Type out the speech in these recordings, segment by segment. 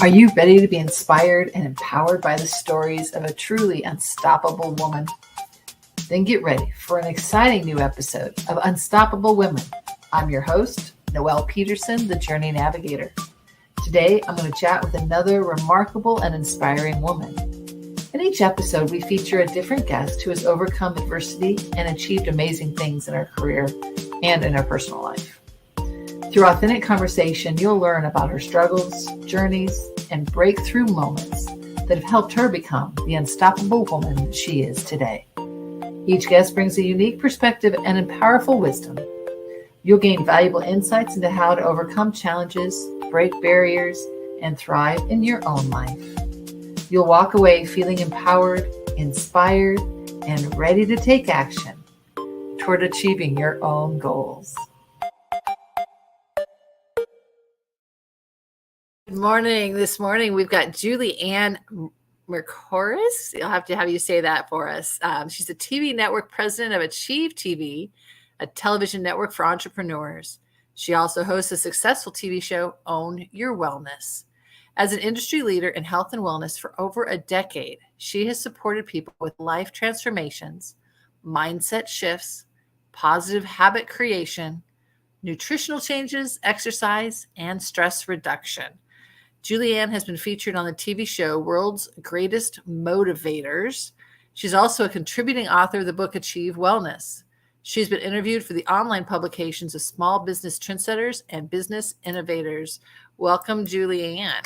Are you ready to be inspired and empowered by the stories of a truly unstoppable woman? Then get ready for an exciting new episode of Unstoppable Women. I'm your host, Noelle Peterson, the Journey Navigator. Today, I'm going to chat with another remarkable and inspiring woman. In each episode, we feature a different guest who has overcome adversity and achieved amazing things in her career and in her personal life. Through authentic conversation, you'll learn about her struggles, journeys, and breakthrough moments that have helped her become the unstoppable woman she is today. Each guest brings a unique perspective and powerful wisdom. You'll gain valuable insights into how to overcome challenges, break barriers, and thrive in your own life. You'll walk away feeling empowered, inspired, and ready to take action toward achieving your own goals. Good morning. This morning, we've got Julie Ann Mercoris. I'll have to have you say that for us. She's the TV network president of Achieve TV, a television network for entrepreneurs. She also hosts a successful TV show, Own Your Wellness. As an industry leader in health and wellness for over a decade, she has supported people with life transformations, mindset shifts, positive habit creation, nutritional changes, exercise, and stress reduction. Julie Ann has been featured on the TV show World's Greatest Motivators. She's also a contributing author of the book Achieve Wellness. She's been interviewed for the online publications of Small Business Trendsetters and Business Innovators. Welcome, Julie Ann.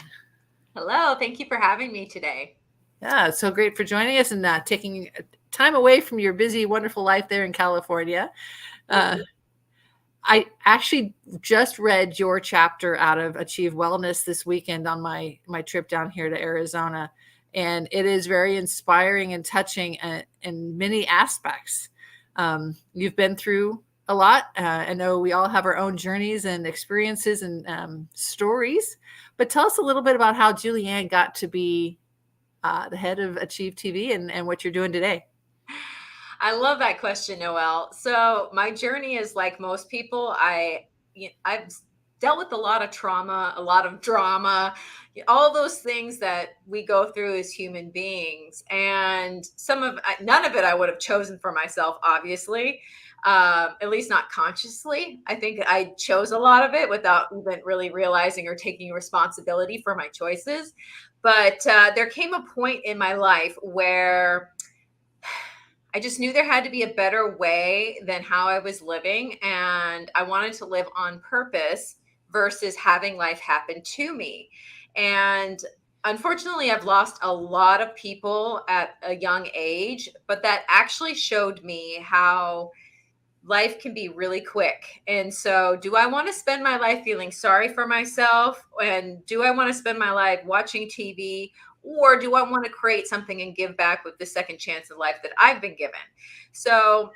Hello. Thank you for having me today. Yeah, it's so great for joining us and taking time away from your busy, wonderful life there in California. I actually just read your chapter out of Achieve Wellness this weekend on my trip down here to Arizona, and it is very inspiring and touching in many aspects. You've been through a lot. I know we all have our own journeys and experiences and stories, but tell us a little bit about how Julie Ann got to be the head of Achieve TV and what you're doing today. I love that question, Noelle. So my journey is like most people. I've dealt with a lot of trauma, a lot of drama, all those things that we go through as human beings. And none of it I would have chosen for myself, obviously, at least not consciously. I think I chose a lot of it without even really realizing or taking responsibility for my choices. But there came a point in my life where I just knew there had to be a better way than how I was living. And I wanted to live on purpose versus having life happen to me. And unfortunately, I've lost a lot of people at a young age, but that actually showed me how life can be really quick. And so do I want to spend my life feeling sorry for myself? And do I want to spend my life watching TV? Or do I want to create something and give back with the second chance in life that I've been given? So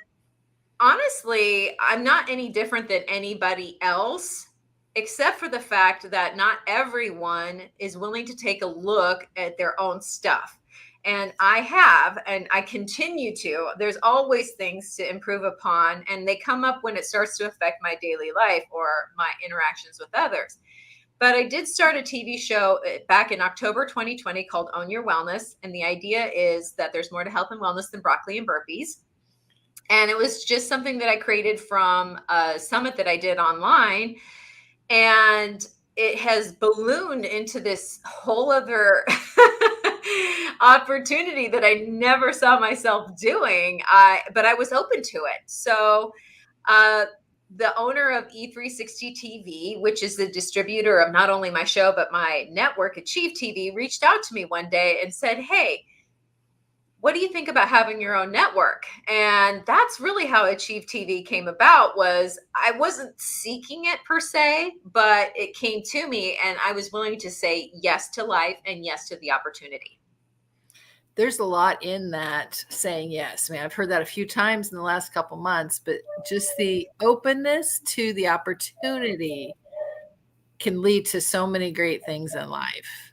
honestly, I'm not any different than anybody else, except for the fact that not everyone is willing to take a look at their own stuff. And I have, and I continue to. There's always things to improve upon, and they come up when it starts to affect my daily life or my interactions with others. But I did start a TV show back in October 2020 called Own Your Wellness. And the idea is that there's more to health and wellness than broccoli and burpees. And it was just something that I created from a summit that I did online. And it has ballooned into this whole other opportunity that I never saw myself doing. But I was open to it. So the owner of E360 TV, which is the distributor of not only my show, but my network, Achieve TV, reached out to me one day and said, "Hey, what do you think about having your own network?" And that's really how Achieve TV came about. I wasn't seeking it per se, but it came to me and I was willing to say yes to life and yes to the opportunity. There's a lot in that saying yes. I mean, I've heard that a few times in the last couple months, but just the openness to the opportunity can lead to so many great things in life.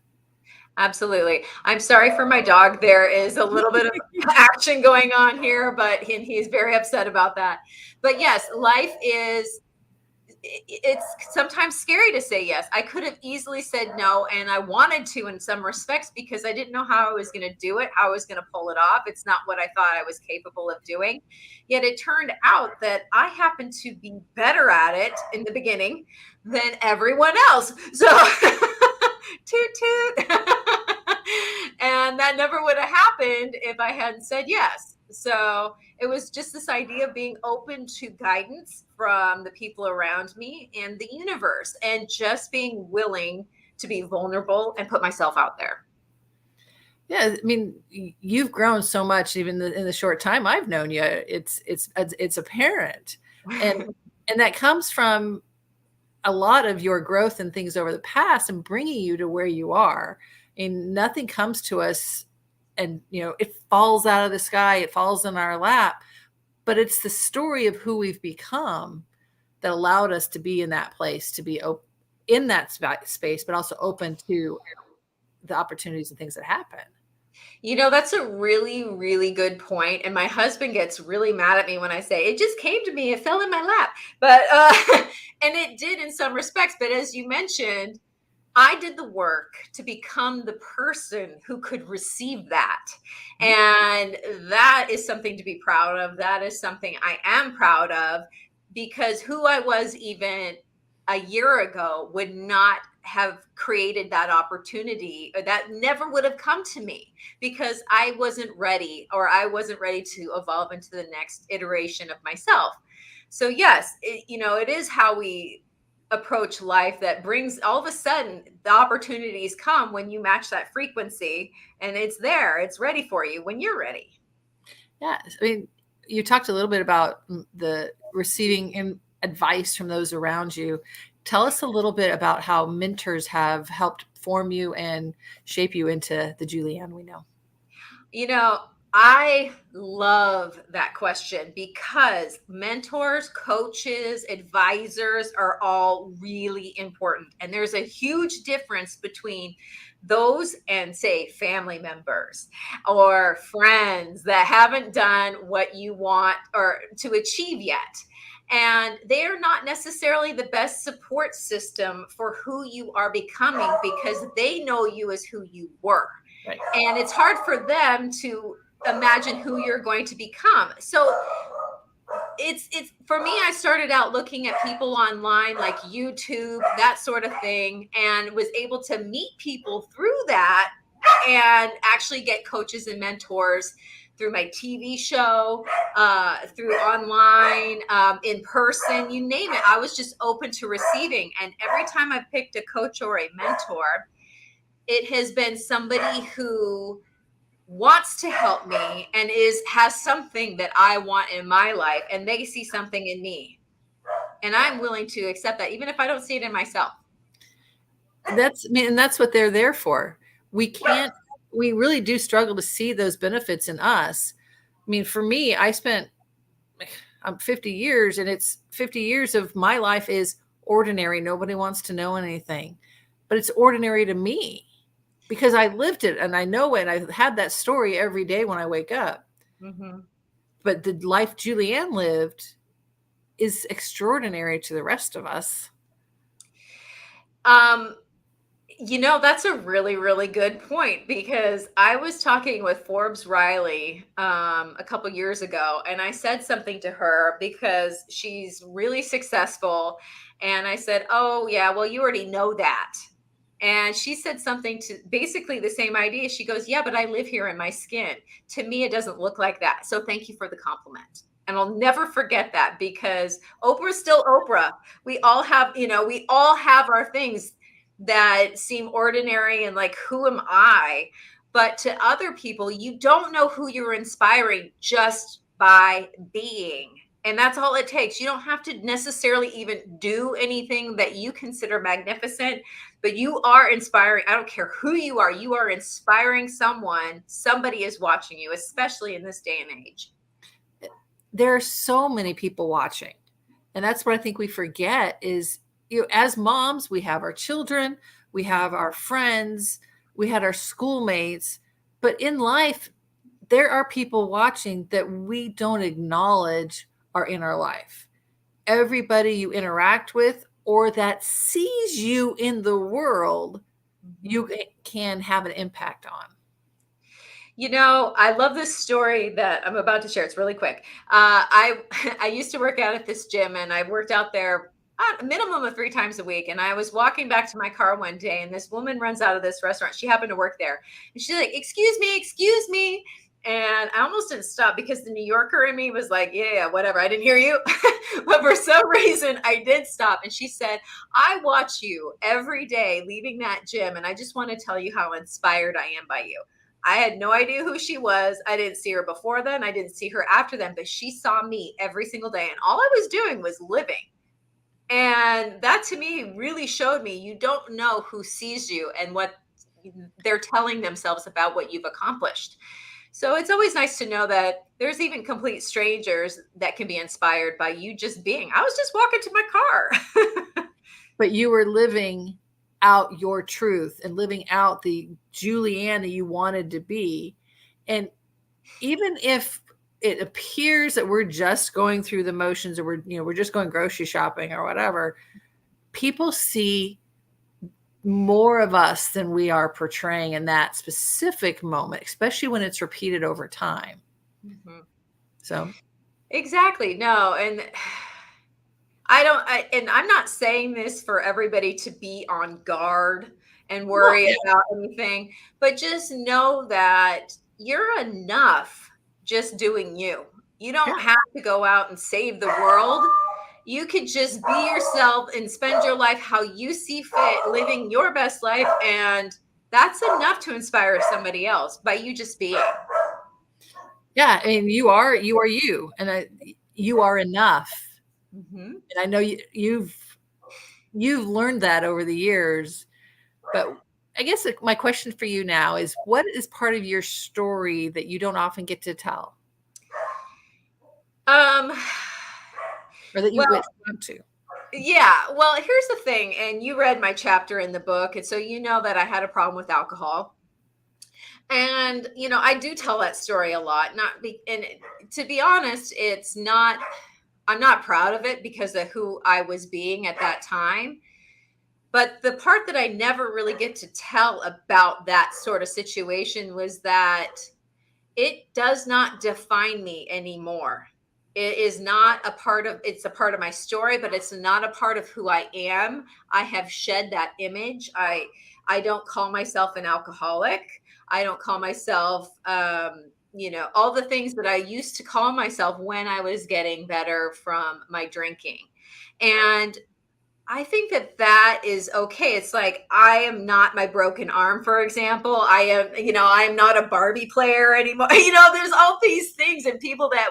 Absolutely. I'm sorry for my dog. There is a little bit of action going on here, but he is very upset about that. But yes, life is it's sometimes scary to say yes. I could have easily said no, and I wanted to in some respects because I didn't know how I was going to do it, how I was going to pull it off. It's not what I thought I was capable of doing. Yet it turned out that I happened to be better at it in the beginning than everyone else. So toot toot. And that never would have happened if I hadn't said yes. So it was just this idea of being open to guidance from the people around me and the universe, and just being willing to be vulnerable and put myself out there. Yeah, I mean, you've grown so much even in the short time I've known you. It's apparent, and that comes from a lot of your growth and things over the past and bringing you to where you are. And nothing comes to us and, it falls out of the sky, it falls in our lap, but it's the story of who we've become that allowed us to be in that place, to be in that space, but also open to the opportunities and things that happen. That's a really, really good point. And my husband gets really mad at me when I say it just came to me, it fell in my lap. But and it did in some respects. But as you mentioned, I did the work to become the person who could receive that. And that is something to be proud of. That is something I am proud of, because who I was even a year ago would not have created that opportunity, or that never would have come to me, because I wasn't ready, or I wasn't ready to evolve into the next iteration of myself. So yes, it is how we approach life that brings, all of a sudden the opportunities come when you match that frequency, and it's there, it's ready for you when you're ready. Yeah, I mean, you talked a little bit about the receiving advice from those around you. Tell us a little bit about how mentors have helped form you and shape you into the Julianne we know. I love that question, because mentors, coaches, advisors are all really important. And there's a huge difference between those and, say, family members or friends that haven't done what you want or to achieve yet. And they are not necessarily the best support system for who you are becoming, because they know you as who you were. Right. And it's hard for them to imagine who you're going to become. So it's for me, I started out looking at people online, like YouTube, that sort of thing, and was able to meet people through that, and actually get coaches and mentors through my TV show, through online, in person, you name it. I was just open to receiving. And every time I've picked a coach or a mentor, it has been somebody who wants to help me and has something that I want in my life, and they see something in me, and I'm willing to accept that, even if I don't see it in myself. And that's what they're there for. We really do struggle to see those benefits in us. I mean, for me, I'm 50 years, and it's 50 years of my life is ordinary. Nobody wants to know anything, but it's ordinary to me, because I lived it and I know it. And I had that story every day when I wake up. Mm-hmm. But the life Julianne lived is extraordinary to the rest of us. That's a really, really good point, because I was talking with Forbes Riley a couple years ago, and I said something to her because she's really successful. And I said, "Oh, yeah, well, you already know that." And she said something to basically the same idea. She goes, "Yeah, but I live here in my skin. To me, it doesn't look like that. So thank you for the compliment." And I'll never forget that, because Oprah's still Oprah. We all have our things that seem ordinary and like, who am I? But to other people, you don't know who you're inspiring just by being. And that's all it takes. You don't have to necessarily even do anything that you consider magnificent, but you are inspiring. I don't care who you are inspiring someone. Somebody is watching you, especially in this day and age. There are so many people watching. And that's what I think we forget is, as moms, we have our children, we have our friends, we had our schoolmates, but in life, there are people watching that we don't acknowledge are in our life. everybody you interact with or that sees you in the world, you can have an impact on. I love this story that I'm about to share. It's really quick. I I used to work out at this gym, and I worked out there a minimum of 3 times a week. And I was walking back to my car one day, and this woman runs out of this restaurant. She happened to work there, and she's like, excuse me." And I almost didn't stop because the New Yorker in me was like, yeah, whatever. I didn't hear you. But for some reason, I did stop. And she said, "I watch you every day leaving that gym, and I just want to tell you how inspired I am by you." I had no idea who she was. I didn't see her before then. I didn't see her after then, but she saw me every single day. And all I was doing was living. And that to me really showed me you don't know who sees you and what they're telling themselves about what you've accomplished. So it's always nice to know that there's even complete strangers that can be inspired by you just being. I was just walking to my car. But you were living out your truth and living out the Julianne that you wanted to be. And even if it appears that we're just going through the motions, or we're just going grocery shopping or whatever, people see more of us than we are portraying in that specific moment, especially when it's repeated over time. Mm-hmm. So exactly. No. And and I'm not saying this for everybody to be on guard and worry about anything, but just know that you're enough just doing you. You don't have to go out and save the world. You could just be yourself and spend your life how you see fit, living your best life. And that's enough to inspire somebody else by you just being. Yeah. I mean, you are you, and you are enough. Mm-hmm. And I know you've learned that over the years, but I guess my question for you now is, what is part of your story that you don't often get to tell? Or that you want to? Yeah. Well, here's the thing. And you read my chapter in the book. And so you know that I had a problem with alcohol. And, I do tell that story a lot. And to be honest, I'm not proud of it because of who I was being at that time. But the part that I never really get to tell about that sort of situation was that it does not define me anymore. It is not it's a part of my story, but it's not a part of who I am. I have shed that image. I don't call myself an alcoholic. I don't call myself, all the things that I used to call myself when I was getting better from my drinking. And I think that is okay. It's like, I am not my broken arm, for example. I'm not a Barbie player anymore. There's all these things and people that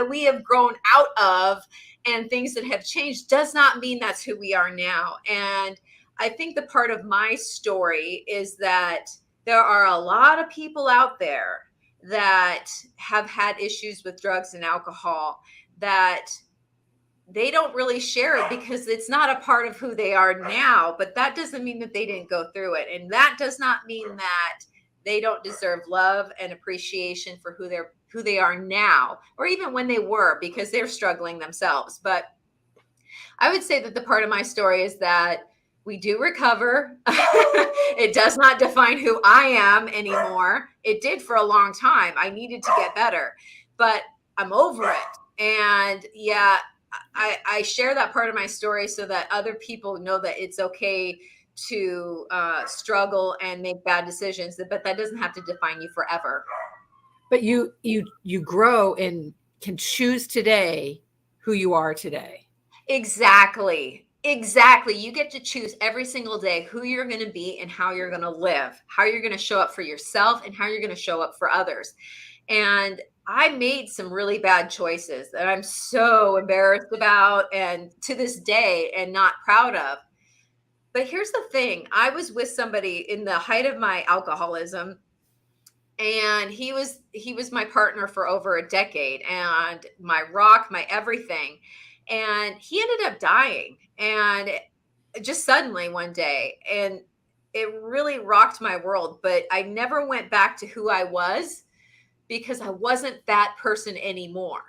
we have grown out of, and things that have changed does not mean that's who we are now. And I think the part of my story is that there are a lot of people out there that have had issues with drugs and alcohol that they don't really share it because it's not a part of who they are now. But that doesn't mean that they didn't go through it. And that does not mean that they don't deserve love and appreciation for who they are now, or even when they were, because they're struggling themselves. But I would say that the part of my story is that we do recover. It does not define who I am anymore. It did for a long time. I needed to get better, but I'm over it. And yeah, I share that part of my story so that other people know that it's okay to struggle and make bad decisions, but that doesn't have to define you forever. But you grow and can choose today who you are today. Exactly. You get to choose every single day who you're going to be and how you're going to live, how you're going to show up for yourself and how you're going to show up for others. And I made some really bad choices that I'm so embarrassed about, and to this day, and not proud of. But here's the thing. I was with somebody in the height of my alcoholism, and he was my partner for over a decade, and my rock, my everything. And he ended up dying, and just suddenly one day, and it really rocked my world. But I never went back to who I was, because I wasn't that person anymore.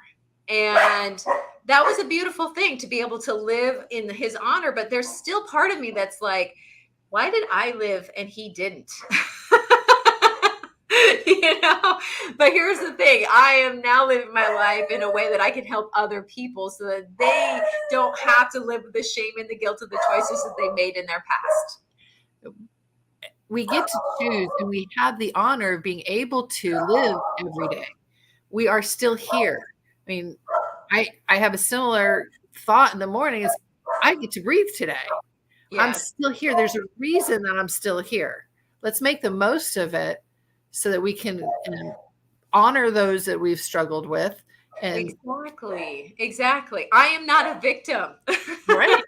And that was a beautiful thing to be able to live in his honor. But there's still part of me that's like, why did I live and he didn't? But here's the thing, I am now living my life in a way that I can help other people so that they don't have to live with the shame and the guilt of the choices that they made in their past. We get to choose, and we have the honor of being able to live every day. We are still here. I mean, I have a similar thought in the morning is I get to breathe today. Yes. I'm still here. There's a reason that I'm still here. Let's make the most of it so that we can honor those that we've struggled with. And Exactly. I am not a victim. Right.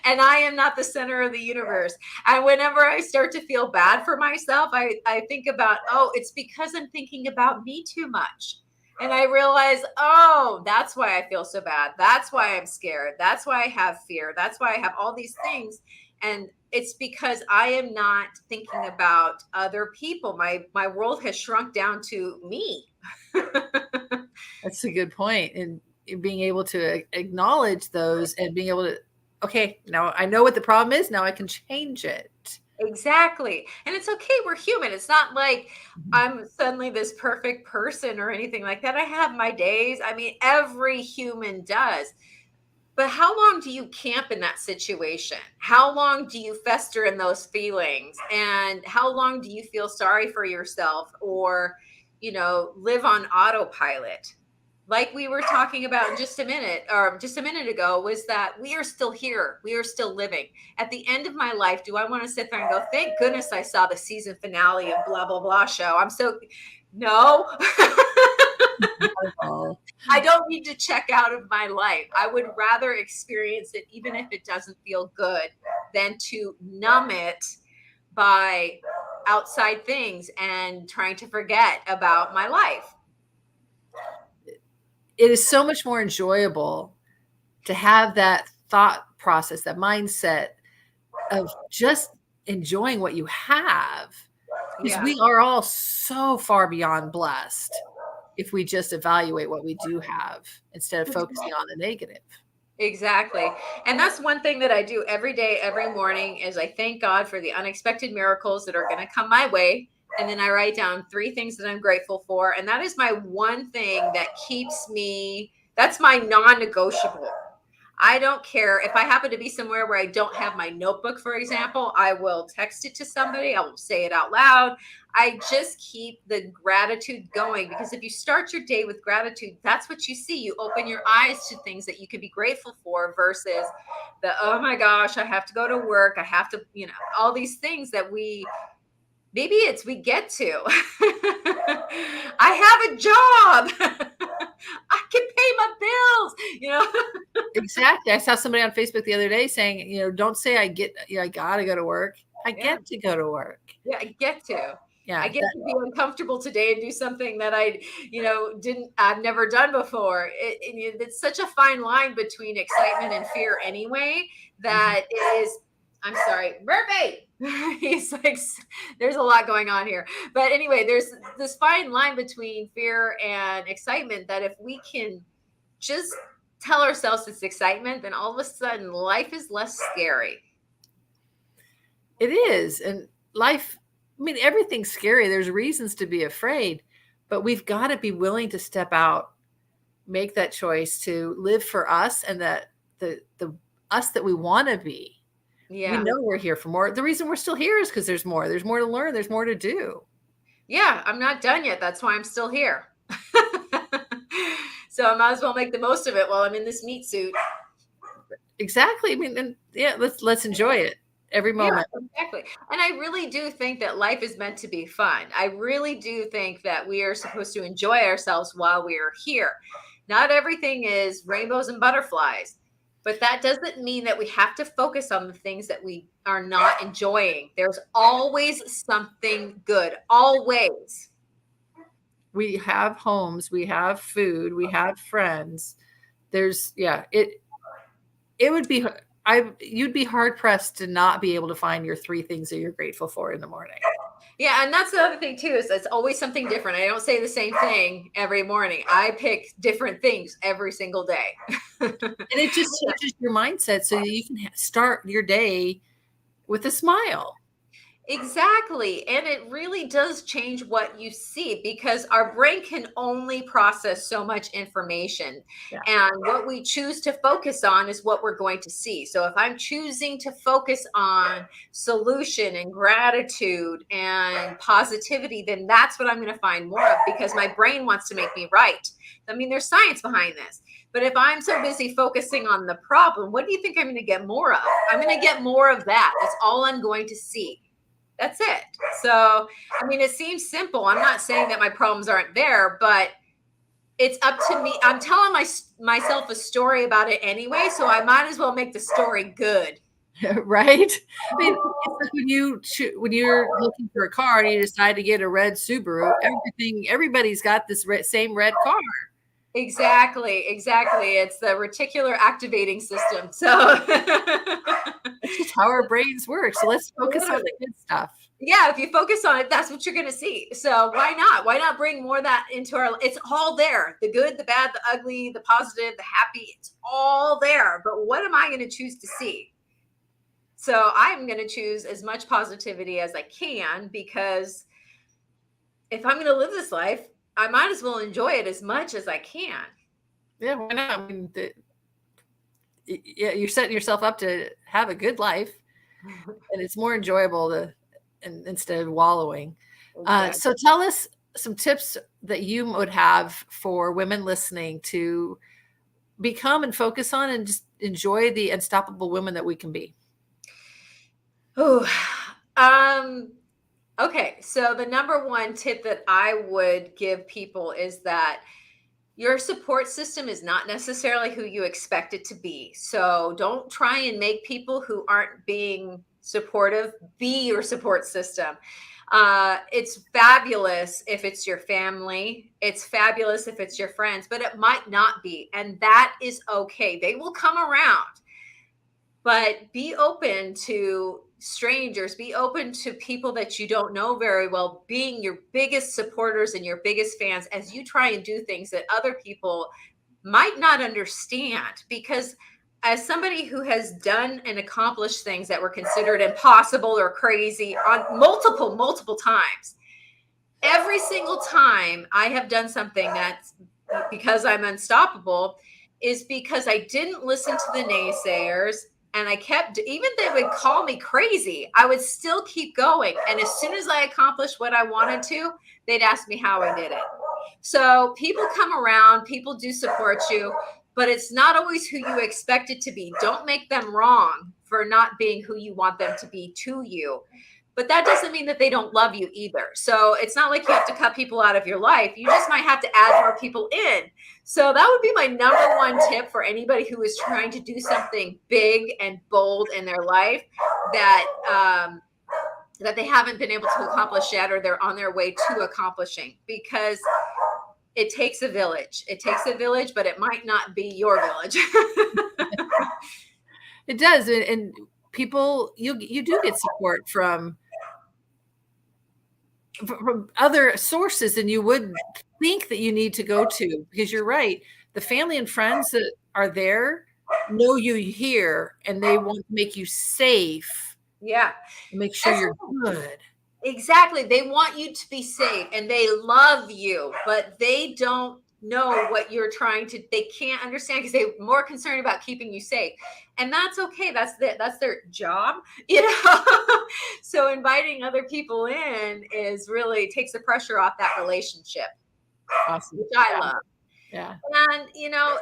And I am not the center of the universe. And whenever I start to feel bad for myself, I think about, oh, it's because I'm thinking about me too much. And I realize, oh, that's why I feel so bad. That's why I'm scared. That's why I have fear. That's why I have all these things. And it's because I am not thinking about other people. My world has shrunk down to me. That's a good point. And being able to acknowledge those and being able to, okay, now I know what the problem is. Now I can change it. Exactly. And it's okay. We're human. It's not like I'm suddenly this perfect person or anything like that. I have my days. I mean, every human does. But how long do you camp in that situation? How long do you fester in those feelings? And how long do you feel sorry for yourself or, live on autopilot? Like we were talking about just a minute ago, was that we are still here. We are still living. At the end of my life, do I want to sit there and go, thank goodness I saw the season finale of blah, blah, blah show? No. I don't need to check out of my life. I would rather experience it, even if it doesn't feel good, than to numb it by outside things and trying to forget about my life. It is so much more enjoyable to have that thought process, that mindset of just enjoying what you have. Because we are all so far beyond blessed if we just evaluate what we do have instead of focusing on the negative. Exactly. And that's one thing that I do every day, every morning, is I thank God for the unexpected miracles that are going to come my way. And then I write down 3 things that I'm grateful for. And that is my one thing that keeps me, that's my non-negotiable. I don't care if I happen to be somewhere where I don't have my notebook, for example, I will text it to somebody. I will say it out loud. I just keep the gratitude going, because if you start your day with gratitude, that's what you see. You open your eyes to things that you can be grateful for versus the, oh my gosh, I have to go to work. I have to, all these things that we get to. I have a job. I can pay my bills, Exactly. I saw somebody on Facebook the other day saying, don't say I gotta go to work. I get to go to work. Yeah, I get to. Yeah, I get to be uncomfortable today and do something that I've never done before. It's such a fine line between excitement and fear anyway, that is, I'm sorry, Murphy. He's like, there's a lot going on here. But anyway, there's this fine line between fear and excitement that if we can just tell ourselves it's excitement, then all of a sudden life is less scary. It is. And life, everything's scary. There's reasons to be afraid, but we've got to be willing to step out, make that choice to live for us and that the us that we want to be. Yeah. We know we're here for more. The reason we're still here is because there's more to learn. There's more to do. Yeah. I'm not done yet. That's why I'm still here. So I might as well make the most of it while I'm in this meat suit. Exactly. Let's enjoy it every moment. Yeah, exactly. And I really do think that life is meant to be fun. I really do think that we are supposed to enjoy ourselves while we are here. Not everything is rainbows and butterflies, but that doesn't mean that we have to focus on the things that we are not enjoying. There's always something good, always. We have homes, we have food, we have friends. It would be, you'd be hard pressed to not be able to find your 3 things that you're grateful for in the morning. Yeah, and that's the other thing too, is it's always something different. I don't say the same thing every morning. I pick different things every single day. And it just changes your mindset so you can start your day with a smile. Exactly. And it really does change what you see, because our brain can only process so much information. Yeah. And what we choose to focus on is what we're going to see. So if I'm choosing to focus on solution and gratitude and positivity, then that's what I'm going to find more of, because my brain wants to make me right. I mean, there's science behind this. But if I'm so busy focusing on the problem, what do you think I'm going to get more of? I'm going to get more of that. That's all I'm going to see. That's it. So, I mean, it seems simple. I'm not saying that my problems aren't there, but it's up to me. I'm telling myself a story about it anyway, so I might as well make the story good. Right? I mean, it's like when you're looking for a car and you decide to get a red Subaru, everybody's got this same red car. Exactly. It's the reticular activating system. So That's just how our brains work. So let's focus on the good stuff. Yeah, if you focus on it, that's what you're going to see. So why not? Why not bring more of that into our, it's all there. The good, the bad, the ugly, the positive, the happy, it's all there. But what am I going to choose to see? So I'm going to choose as much positivity as I can, because if I'm going to live this life, I might as well enjoy it as much as I can. Yeah, why not? I mean, you're setting yourself up to have a good life, and it's more enjoyable instead of wallowing. Exactly. So tell us some tips that you would have for women listening to become and focus on and just enjoy the unstoppable women that we can be. Okay. So the number one tip that I would give people is that your support system is not necessarily who you expect it to be. So don't try and make people who aren't being supportive be your support system. It's fabulous if it's your family. It's fabulous if it's your friends, but it might not be. And that is okay. They will come around. But be open to strangers, be open to people that you don't know very well, being your biggest supporters and your biggest fans as you try and do things that other people might not understand. Because as somebody who has done and accomplished things that were considered impossible or crazy on multiple times, every single time I have done something that's because I'm unstoppable is because I didn't listen to the naysayers. And I kept, even they would call me crazy, I would still keep going. And as soon as I accomplished what I wanted to, they'd ask me how I did it. So people come around, people do support you, but it's not always who you expect it to be. Don't make them wrong for not being who you want them to be to you. But that doesn't mean that they don't love you either. So it's not like you have to cut people out of your life. You just might have to add more people in. So that would be my number one tip for anybody who is trying to do something big and bold in their life that they haven't been able to accomplish yet, or they're on their way to accomplishing, because it takes a village. It takes a village, but it might not be your village. It does. And people, you do get support from other sources than you would think that you need to go to, because you're right. The family and friends that are there know you here, and they want to make you safe. Yeah. Make sure you're good. Exactly. They want you to be safe and they love you, but they don't know what you're trying to, they can't understand because they're more concerned about keeping you safe. And that's okay. That's their job, you know? So inviting other people in is really takes the pressure off that relationship. Awesome. Which I love. Yeah. And you know,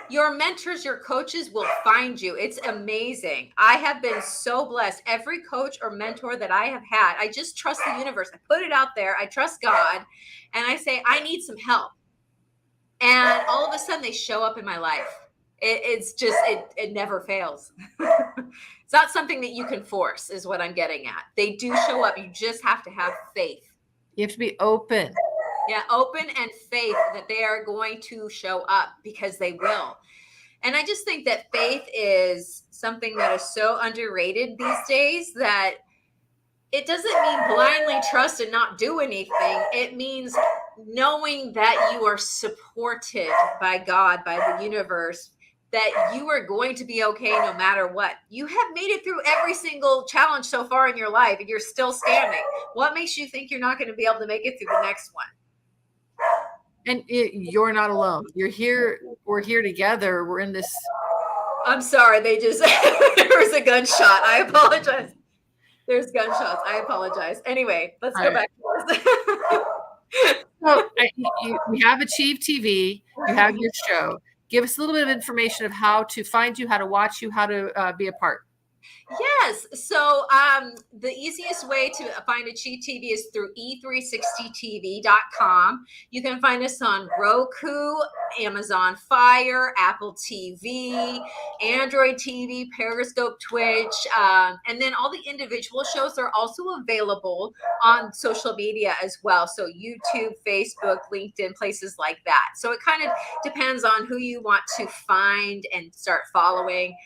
your mentors, your coaches will find you. It's amazing. I have been so blessed. Every coach or mentor that I have had, I just trust the universe. I put it out there. I trust God. And I say, I need some help. And all of a sudden they show up in my life. It's just, it never fails. It's not something that you can force, is what I'm getting at. They do show up. You just have to have faith. You have to be open. Yeah, open and faith that they are going to show up, because they will. And I just think that faith is something that is so underrated these days, that It doesn't mean blindly trust and not do anything. It means knowing that you are supported by God, by the universe, that you are going to be okay no matter what. You have made it through every single challenge so far in your life, and you're still standing. What makes you think you're not going to be able to make it through the next one? And you're not alone. You're here. We're here together. We're in this. I'm sorry. There was a gunshot. I apologize. There's gunshots. I apologize. Anyway, let's go back to this. So we have Achieve TV. You have your show. Give us a little bit of information of how to find you, how to watch you, how to be a part. Yes. So the easiest way to find Achieve TV is through e360tv.com. You can find us on Roku, Amazon Fire, Apple TV, Android TV, Periscope, Twitch, and then all the individual shows are also available on social media as well. So YouTube, Facebook, LinkedIn, places like that. So it kind of depends on who you want to find and start following.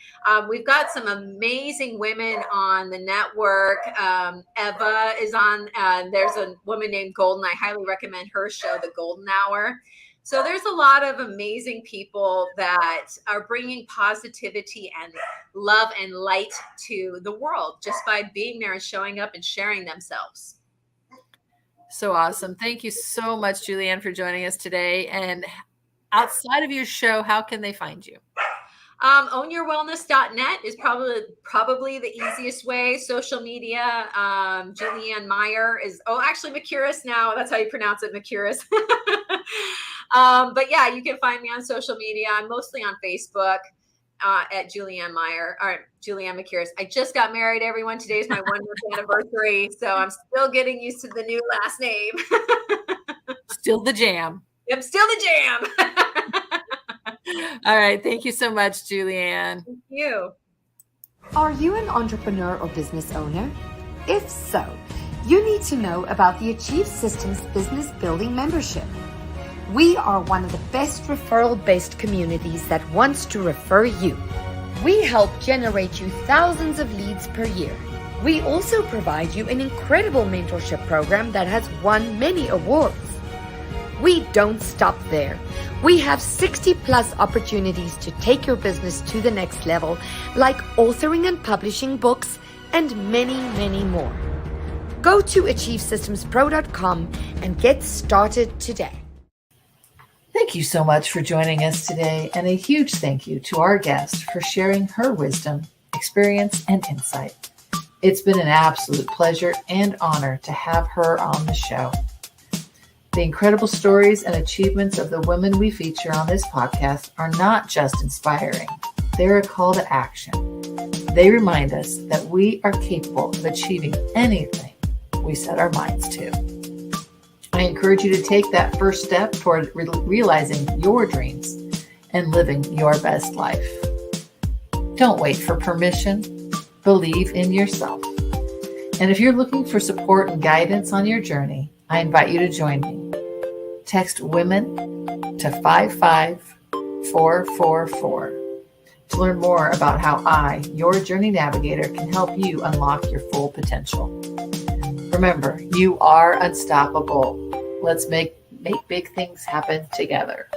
We've got some amazing women on the network. Eva is on. There's a woman named Golden. I highly recommend her show, The Golden Hour. So there's a lot of amazing people that are bringing positivity and love and light to the world just by being there and showing up and sharing themselves. So awesome. Thank you so much, Julianne, for joining us today. And outside of your show, how can they find you? Ownyourwellness.net is probably the easiest way. Social media, Julianne Meyer is, actually Macuris now. That's how you pronounce it, Macuris. But yeah, you can find me on social media. I'm mostly on Facebook at Julianne Meyer, or Julianne Macuris. I just got married, everyone. Today's my 1 month anniversary. So I'm still getting used to the new last name. Still the jam. I'm still the jam. All right. Thank you so much, Julianne. Thank you. Are you an entrepreneur or business owner? If so, you need to know about the Achieve Systems Business Building Membership. We are one of the best referral-based communities that wants to refer you. We help generate you thousands of leads per year. We also provide you an incredible mentorship program that has won many awards. We don't stop there. We have 60 plus opportunities to take your business to the next level, like authoring and publishing books and many, many more. Go to achievesystemspro.com and get started today. Thank you so much for joining us today, and a huge thank you to our guest for sharing her wisdom, experience, and insight. It's been an absolute pleasure and honor to have her on the show. The incredible stories and achievements of the women we feature on this podcast are not just inspiring, they're a call to action. They remind us that we are capable of achieving anything we set our minds to. I encourage you to take that first step toward realizing your dreams and living your best life. Don't wait for permission. Believe in yourself. And if you're looking for support and guidance on your journey, I invite you to join me. Text WOMEN to 55444 to learn more about how I, your Journey Navigator, can help you unlock your full potential. Remember, you are unstoppable. Let's make big things happen together.